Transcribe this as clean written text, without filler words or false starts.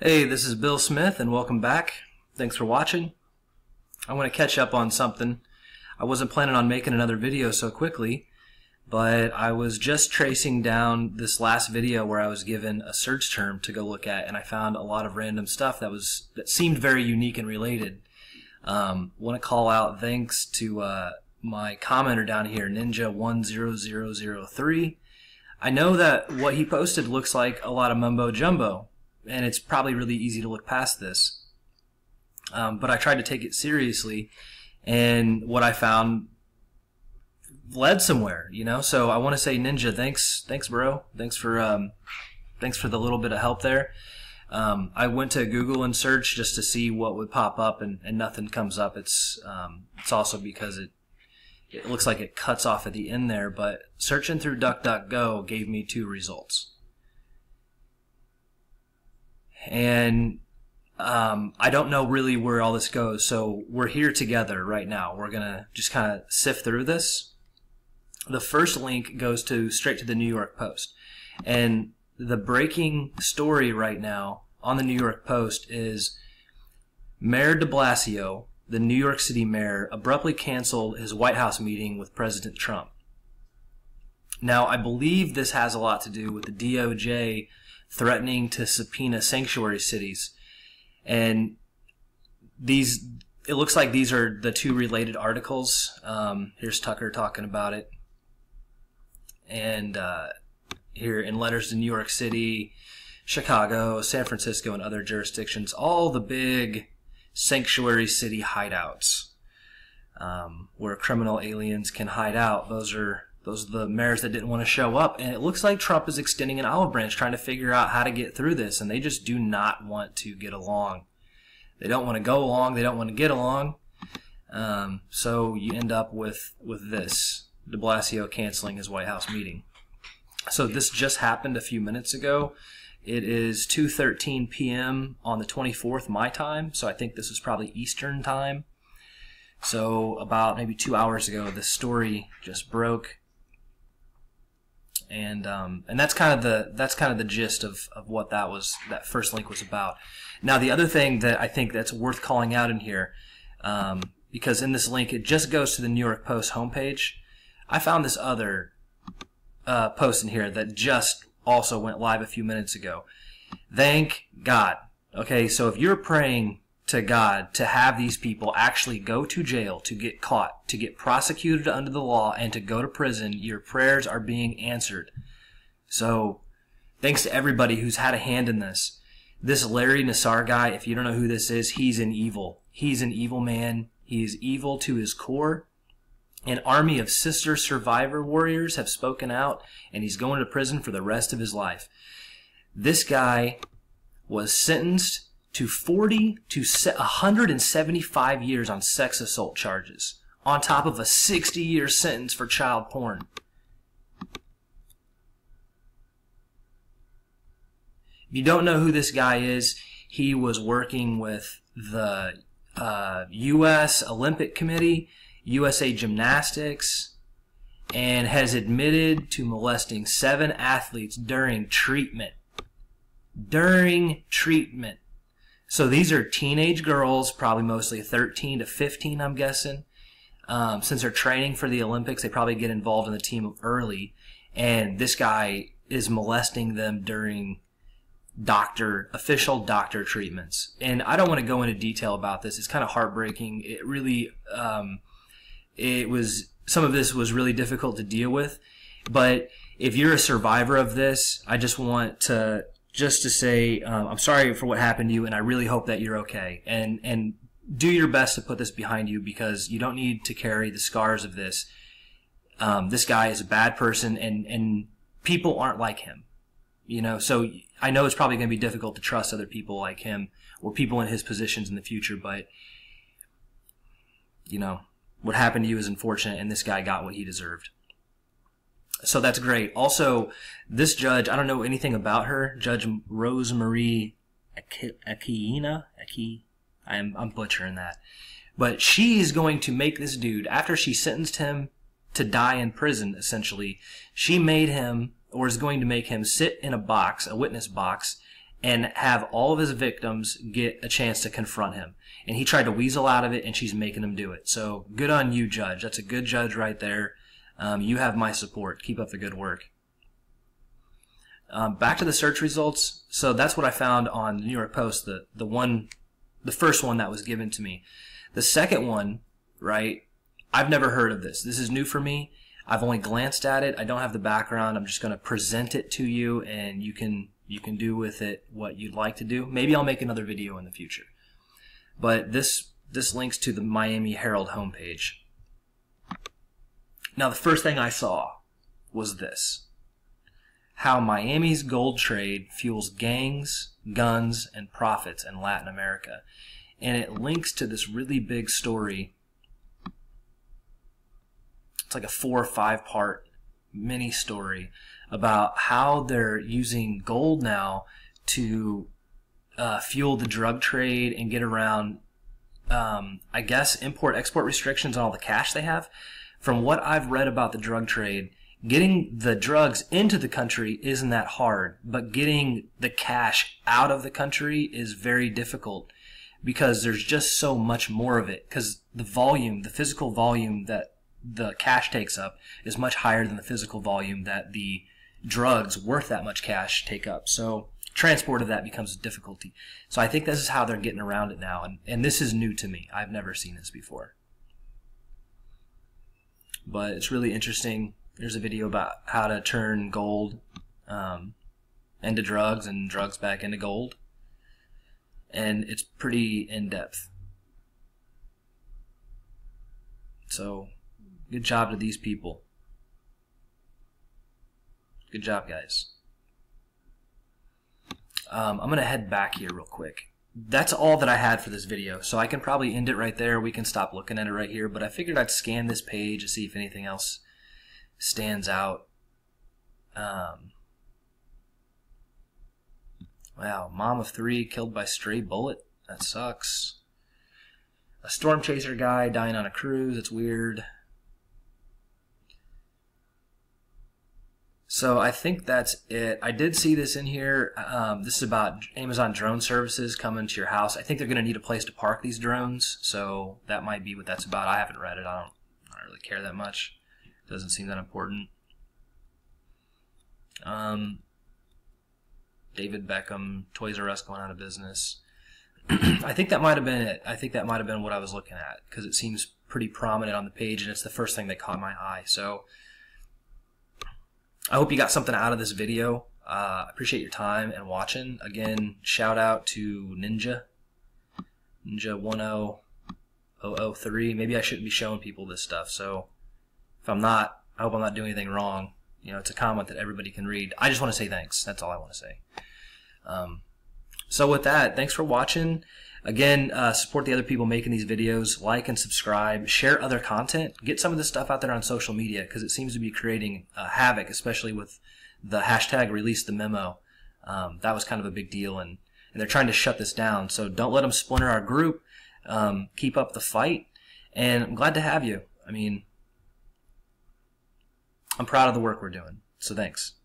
Hey, this is Bill Smith and welcome back. Thanks for watching. I want to catch up on something. I wasn't planning on making another video so quickly, but I was just tracing down this last video where I was given a search term to go look at, and I found a lot of random stuff that seemed very unique and related. Want to call out thanks to my commenter down here, Ninja10003. I know that what he posted looks like a lot of mumbo jumbo, and it's probably really easy to look past this. But I tried to take it seriously, and what I found led somewhere, you know. So I want to say, Ninja, thanks, bro. Thanks for the little bit of help there. I went to Google and searched just to see what would pop up, and nothing comes up. It's also because it looks like it cuts off at the end there. But searching through DuckDuckGo gave me 2 results. And I don't know really where all this goes, so we're here together right now. We're going to just kind of sift through this. The first link goes straight to the New York Post. And the breaking story right now on the New York Post is Mayor de Blasio, the New York City mayor, abruptly canceled his White House meeting with President Trump. Now, I believe this has a lot to do with the DOJ threatening to subpoena sanctuary cities. And it looks like these are the 2 related articles. Here's Tucker talking about it. And here in letters to New York City, Chicago, San Francisco, and other jurisdictions, all the big sanctuary city hideouts where criminal aliens can hide out. Those are the mayors that didn't want to show up. And it looks like Trump is extending an olive branch trying to figure out how to get through this. And they just do not want to get along. They don't want to go along. They don't want to get along. So you end up with this. De Blasio canceling his White House meeting. So this just happened a few minutes ago. It is 2:13 p.m. on the 24th my time. So I think this is probably Eastern time. So about maybe 2 hours ago, this story just broke. And that's kind of the gist of what that first link was about. Now, the other thing that I think that's worth calling out in here, because in this link it just goes to the New York Post homepage. I found this other post in here that just also went live a few minutes ago. Thank God. Okay, so if you're praying to God to have these people actually go to jail, to get caught, to get prosecuted under the law, and to go to prison, your prayers are being answered. So thanks to everybody who's had a hand in this. This Larry Nassar guy, if you don't know who this is, he's an evil. He's an evil man. He is evil to his core. An army of sister survivor warriors have spoken out, and he's going to prison for the rest of his life. This guy was sentenced to 40 to 175 years on sex assault charges, on top of a 60-year sentence for child porn. If you don't know who this guy is, he was working with the U.S. Olympic Committee, USA Gymnastics, and has admitted to molesting 7 athletes during treatment. So these are teenage girls, probably mostly 13 to 15, I'm guessing. Since they're training for the Olympics, they probably get involved in the team early. And this guy is molesting them during official doctor treatments. And I don't want to go into detail about this. It's kind of heartbreaking. It really, some of this was really difficult to deal with. But if you're a survivor of this, I just want to say I'm sorry for what happened to you, and I really hope that you're okay. And do your best to put this behind you, because you don't need to carry the scars of this. This guy is a bad person, and people aren't like him. You know, so I know it's probably going to be difficult to trust other people like him or people in his positions in the future, but, you know, what happened to you is unfortunate, and this guy got what he deserved. So that's great. Also, this judge, I don't know anything about her, Judge Rosemarie Akina. I'm butchering that. But she is going to make this dude, after she sentenced him to die in prison, essentially, she made him, or is going to make him, sit in a box, a witness box, and have all of his victims get a chance to confront him. And he tried to weasel out of it, and she's making him do it. So good on you, Judge. That's a good judge right there. You have my support. Keep up the good work. Back to the search results. So that's what I found on the New York Post, the first one that was given to me. The second one, right, I've never heard of this. This is new for me. I've only glanced at it. I don't have the background. I'm just going to present it to you, and you can do with it what you'd like to do. Maybe I'll make another video in the future. But this links to the Miami Herald homepage. Now, the first thing I saw was this: how Miami's gold trade fuels gangs, guns, and profits in Latin America. And it links to this really big story. It's like a 4 or 5 part mini story about how they're using gold now to fuel the drug trade and get around, I guess, import-export restrictions on all the cash they have. From what I've read about the drug trade, getting the drugs into the country isn't that hard, but getting the cash out of the country is very difficult because there's just so much more of it, because the volume, the physical volume that the cash takes up is much higher than the physical volume that the drugs worth that much cash take up. So transport of that becomes a difficulty. So I think this is how they're getting around it now, and this is new to me. I've never seen this before. But it's really interesting. There's a video about how to turn gold into drugs and drugs back into gold. And it's pretty in-depth. So good job to these people. Good job, guys. I'm going to head back here real quick. That's all that I had for this video, so I can probably end it right there. We can stop looking at it right here, but I figured I'd scan this page to see if anything else stands out. Wow, mom of 3 killed by stray bullet. That sucks. A storm chaser guy dying on a cruise. It's weird. So I think that's it. I did see this in here. This is about Amazon drone services coming to your house. I think they're going to need a place to park these drones, so that might be what that's about. I haven't read it. I don't really care that much. It doesn't seem that important. David Beckham, Toys R Us going out of business. I think that might have been it. I think that might have been what I was looking at, because it seems pretty prominent on the page, and it's the first thing that caught my eye. So I hope you got something out of this video. I appreciate your time and watching. Again, shout out to Ninja 10003. Maybe I shouldn't be showing people this stuff. So if I'm not, I hope I'm not doing anything wrong. You know, it's a comment that everybody can read. I just want to say thanks. That's all I want to say. So with that, thanks for watching. Again, support the other people making these videos. Like and subscribe. Share other content. Get some of this stuff out there on social media, because it seems to be creating havoc, especially with the hashtag release the memo. That was kind of a big deal, and they're trying to shut this down. So don't let them splinter our group. Keep up the fight, and I'm glad to have you. I mean, I'm proud of the work we're doing. So thanks.